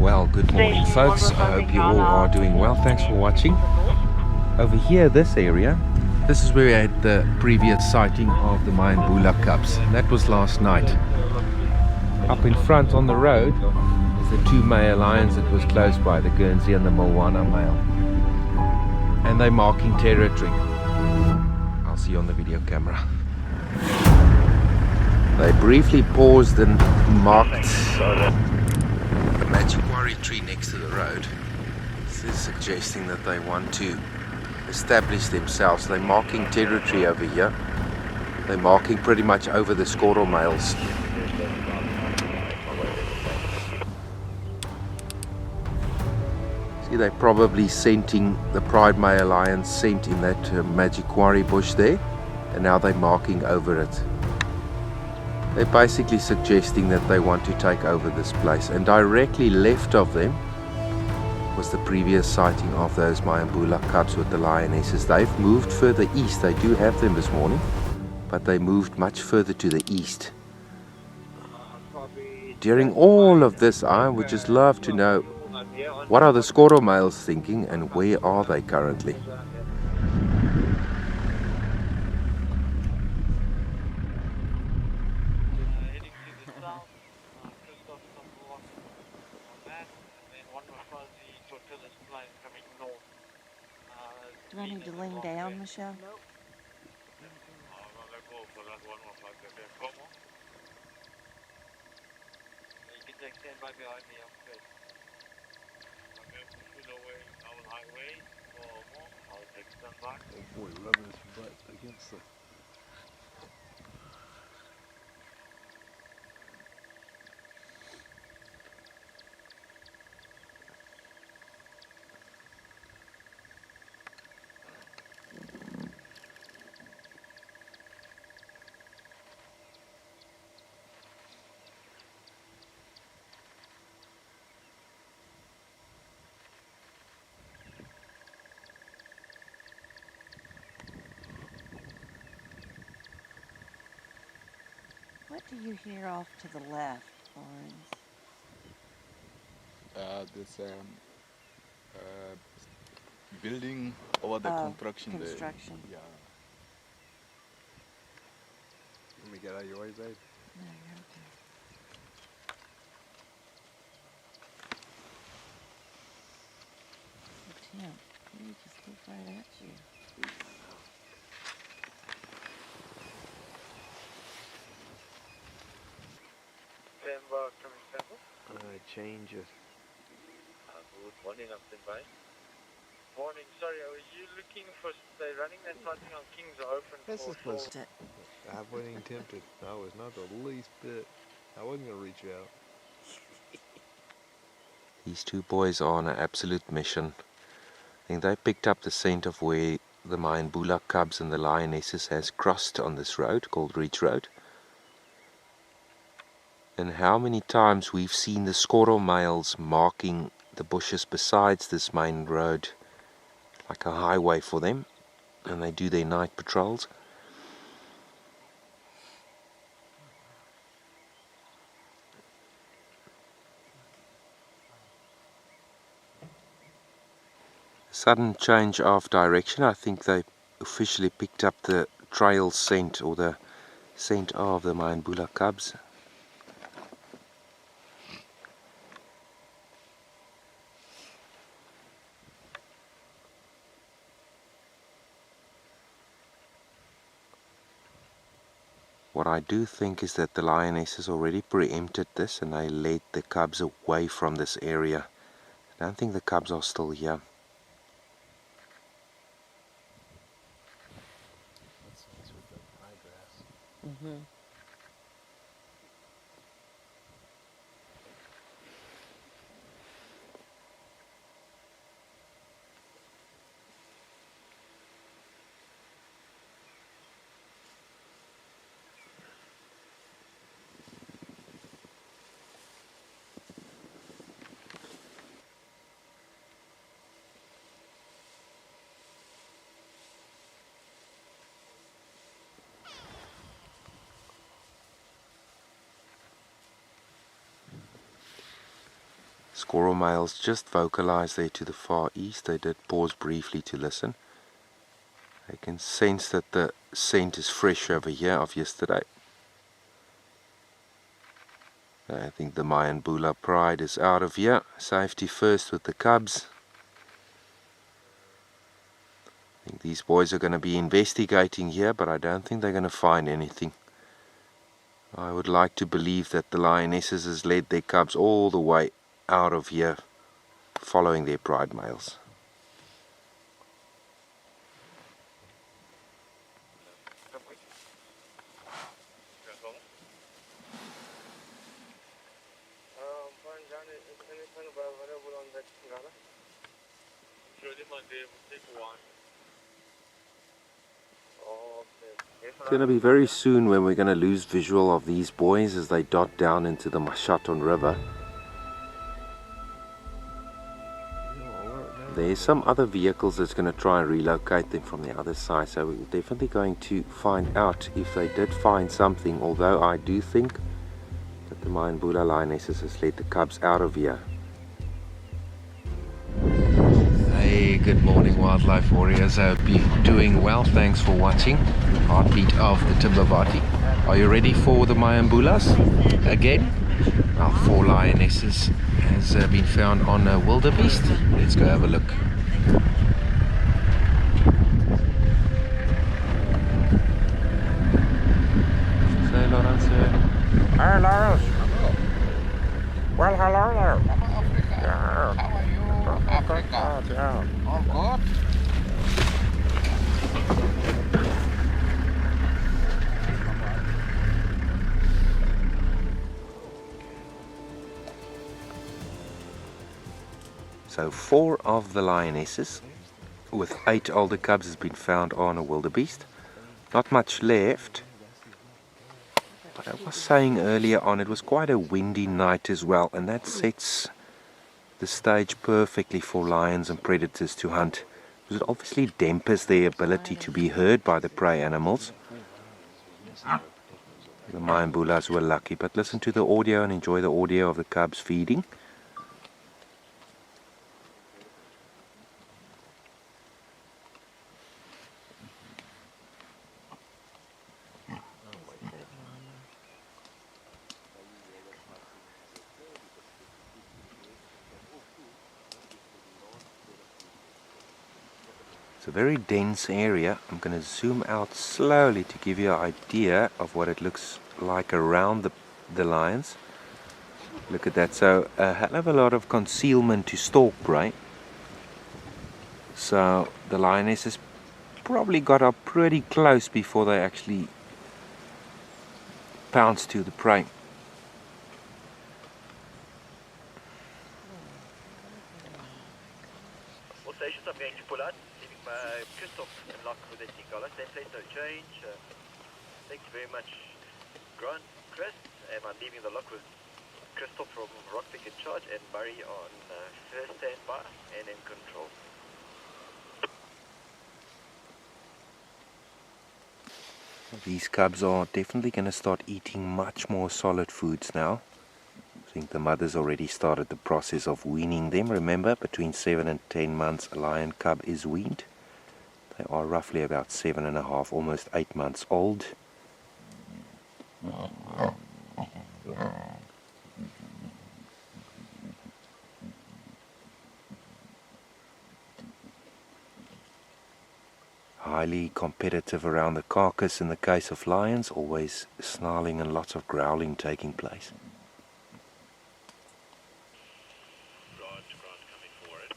Well, good morning folks, I hope you all are doing well. Thanks for watching. Over here, this area, this is where we had the previous sighting of the Mayan cubs. That was last night. Up in front on the road is the two male lions that was close by, the Guernsey and the Moana male. And they're marking territory. I'll see you on the video camera. They briefly paused and marked the magic quarry tree next to the road. This is suggesting that they want to establish themselves. They're marking territory over here. They're marking pretty much over the Skoro males. See, they're probably scenting the pride male lion scent in that magic quarry bush there, and now they're marking over it. They're basically suggesting that they want to take over this place, and directly left of them was the previous sighting of those Mayambula cubs with the lionesses. They've moved further east. They do have them this morning, but they moved much further to the east. During all of this, I would just love to know, what are the Skoro males thinking and where are they currently? Do I need to lean down, Michelle? Nope. You can take standby behind me, I'm good. I'm going to push away our highway for more. I'll take standby. Oh boy, rubbing his butt against the... What do you hear off to the left, Lawrence? This building over the construction there. Construction. Yeah. Let me get out of your way, babe. No, you're okay. So, Tim, he just looked right at you. Standby, coming standby. Change it. Good morning, I'm standby. Morning, sorry, are you looking for, they're running that sighting on Kings are open This for was... T- I wasn't even tempted. I was not the least bit. I wasn't going to reach out. These two boys are on an absolute mission. I think they picked up the scent of where the Mayambula cubs and the lionesses has crossed on this road called Reach Road. And how many times we've seen the Skoro males marking the bushes besides this main road like a highway for them, and they do their night patrols. Sudden change of direction. I think they officially picked up the trail scent, or the scent of the Mayambula cubs. What I do think is that the lionesses already preempted this and they led the cubs away from this area. I don't think the cubs are still here. That's with the high grass. mm-hmm. coral males just vocalized there to the far east. They did pause briefly to listen. They can sense that the scent is fresh over here of yesterday. I think the Mayan Bula pride is out of here. Safety first with the cubs. I think these boys are going to be investigating here, but I don't think they're going to find anything. I would like to believe that the lionesses has led their cubs all the way out of here, following their pride males. It's going to be very soon when we're going to lose visual of these boys as they dot down into the Mashaton River. There's some other vehicles that's going to try and relocate them from the other side, so we're definitely going to find out if they did find something, although I do think that the Mayan Bula lionesses has led the cubs out of here. Hey, good morning wildlife warriors. I hope you're doing well. Thanks for watching. Heartbeat of the Timbavati. Are you ready for the Mayan Bulas again? Well, 4 lionesses has been found on a wildebeest. Let's go have a look. Say Lawrence. Hi Lawrence. Well, hello there. Yeah. How are you, Africa? Yeah. All good? So 4 of the lionesses with 8 older cubs has been found on a wildebeest. Not much left. But I was saying earlier on, it was quite a windy night as well, and that sets the stage perfectly for lions and predators to hunt, because it obviously dampens their ability to be heard by the prey animals. The Mayan Bulas were lucky, but listen to the audio and enjoy the audio of the cubs feeding. It's a very dense area. I'm going to zoom out slowly to give you an idea of what it looks like around the lions. Look at that. So a hell of a lot of concealment to stalk prey. So the lionesses probably got up pretty close before they actually pounced to the prey. All stations, I'm going to pull out, leaving my Christof and lock with the $10. Same place, no change. Thank you very much, Grant, Chris. And I'm leaving the lock with Christof from Rockpick in charge and Murray on first standby and in control. These cubs are definitely going to start eating much more solid foods now. I think the mother's already started the process of weaning them. Remember, between 7 and 10 months a lion cub is weaned. They are roughly about 7.5, almost 8 months old. Highly competitive around the carcass in the case of lions, always snarling and lots of growling taking place. Grant coming forward.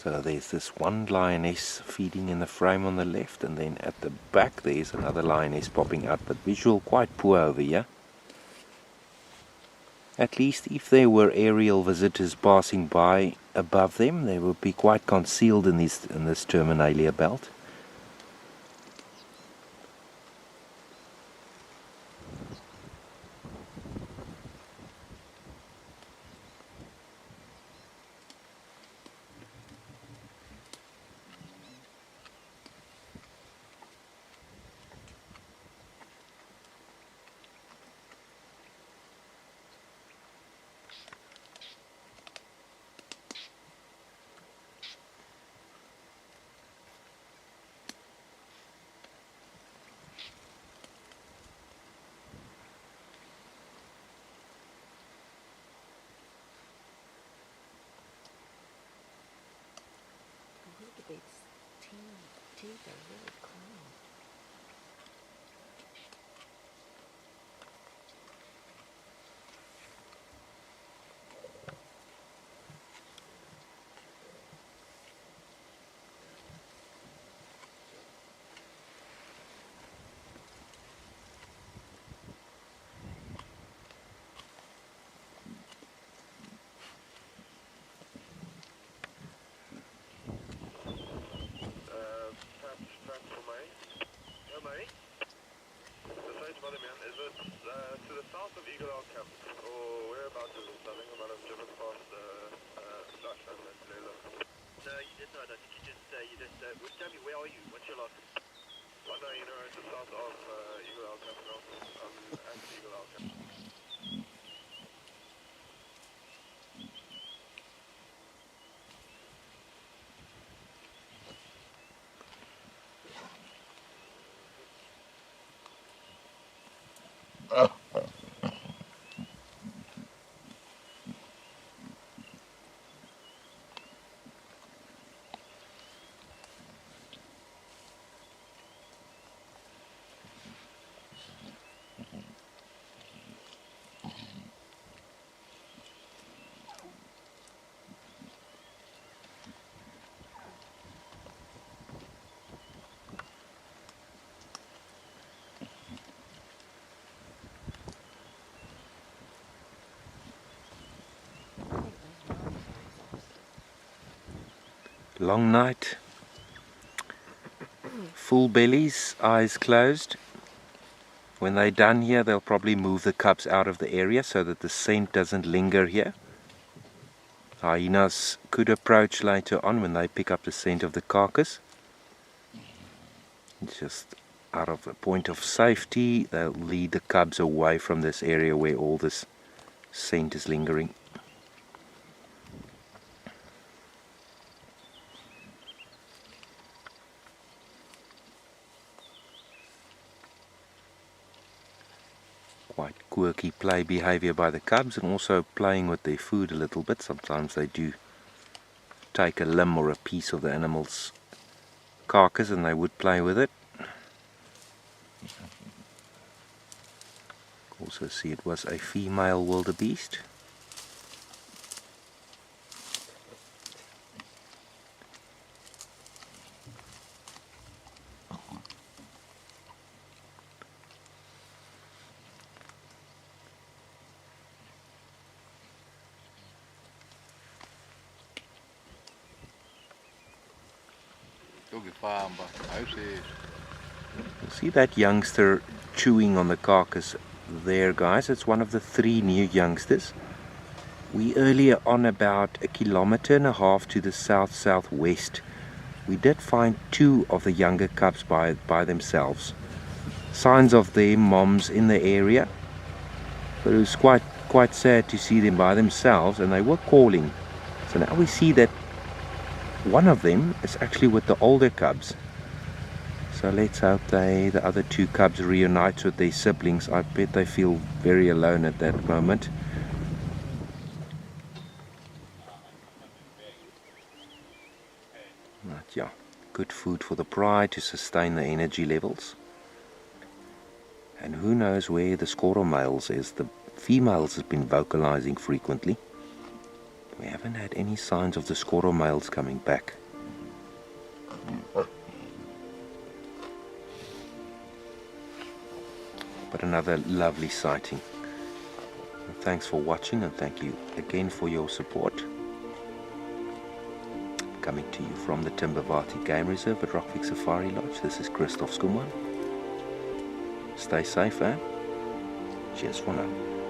So there's this one lioness feeding in the frame on the left, and then at the back there's another lioness popping out, but visual quite poor over here. At least if there were aerial visitors passing by above them, they would be quite concealed in this terminalia belt. Wildebeest's teeth are really clean. Is it to the south of WildCAM, or whereabouts is it? I think I might have driven past Slash and Layla. No, you did not. I think you just tell me, where are you? What's your lot? Oh no, you know, it's the south of WildCAM now. At WildCAM. Long night, full bellies, eyes closed. When they're done here, they'll probably move the cubs out of the area so that the scent doesn't linger here. Hyenas could approach later on when they pick up the scent of the carcass. It's just out of a point of safety, they'll lead the cubs away from this area where all this scent is lingering. Quite quirky play behavior by the cubs, and also playing with their food a little bit. Sometimes they do take a limb or a piece of the animal's carcass and they would play with it. Also see it was a female wildebeest. See that youngster chewing on the carcass there, guys? It's one of the 3 new youngsters. We earlier on, about 1.5 kilometers to the south-southwest, we did find 2 of the younger cubs by themselves. Signs of their moms in the area, but it was quite sad to see them by themselves, and they were calling. So now we see that one of them is actually with the older cubs. So let's hope the other 2 cubs reunite with their siblings. I bet they feel very alone at that moment. But yeah, good food for the pride to sustain the energy levels. And who knows where the squirrel males is. The females have been vocalizing frequently. We haven't had any signs of the squirrel males coming back. But another lovely sighting. And thanks for watching, and thank you again for your support. Coming to you from the Timbavati Game Reserve at Rockvik Safari Lodge. This is Christof Schoeman. Stay safe, cheers for now.